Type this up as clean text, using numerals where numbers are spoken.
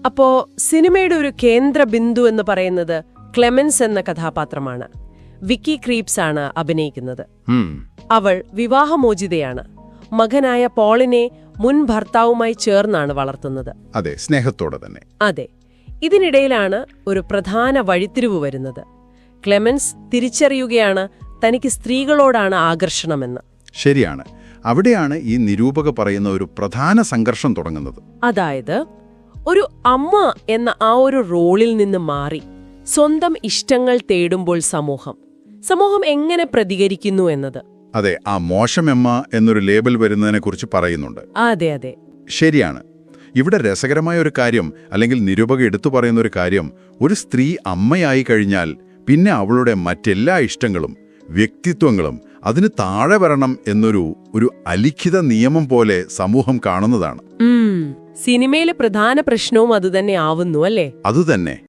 അപ്പോ സിനിമയുടെ ഒരു കേന്ദ്ര ബിന്ദു എന്ന് പറയുന്നത് ക്ലെമൻസ് എന്ന കഥാപാത്രമാണ്. വിക്കി ക്രീപ്സ് ആണ് അഭിനയിക്കുന്നത്. അവൾ വിവാഹമോചിതയാണ്. മകനായ പോളിനെ മുൻ ഭർത്താവുമായി ചേർന്നാണ് വളർത്തുന്നത്. അതെ, സ്നേഹത്തോടെ തന്നെ. അതെ. ഇതിനിടയിലാണ് ഒരു പ്രധാന വഴിത്തിരിവ് വരുന്നത്. ക്ലെമൻസ് തിരിച്ചറിയുകയാണ് തനിക്ക് സ്ത്രീകളോടാണ് ആകർഷണമെന്ന്. ശരിയാണ്. അവിടെയാണ് ഈ നിരൂപക പറയുന്ന ഒരു പ്രധാന സംഘർഷം തുടങ്ങുന്നത്. അതായത് ഒരു അമ്മ എന്ന ആ ഒരു റോളിൽ നിന്ന് മാറി സ്വന്തം ഇഷ്ടങ്ങൾ തേടുമ്പോൾ സമൂഹം എങ്ങനെ പ്രതികരിക്കുന്നു എന്നത്. അതെ, ആ മോശമെമ്മ എന്നൊരു ലേബൽ വരുന്നതിനെക്കുറിച്ച് പറയുന്നുണ്ട്. അതെ അതെ, ശരിയാണ്. ഇവിടെ രസകരമായ ഒരു കാര്യം, അല്ലെങ്കിൽ നിരൂപക എടുത്തു പറയുന്ന ഒരു കാര്യം, ഒരു സ്ത്രീ അമ്മയായി കഴിഞ്ഞാൽ പിന്നെ അവളുടെ മറ്റെല്ലാ ഇഷ്ടങ്ങളും വ്യക്തിത്വങ്ങളും അതിന് താഴെ വരണം എന്നൊരു അലിഖിത നിയമം പോലെ സമൂഹം കാണുന്നതാണ്. സിനിമയിലെ പ്രധാന പ്രശ്നവും അതുതന്നെ ആവുന്നു, അല്ലേ? അതുതന്നെ.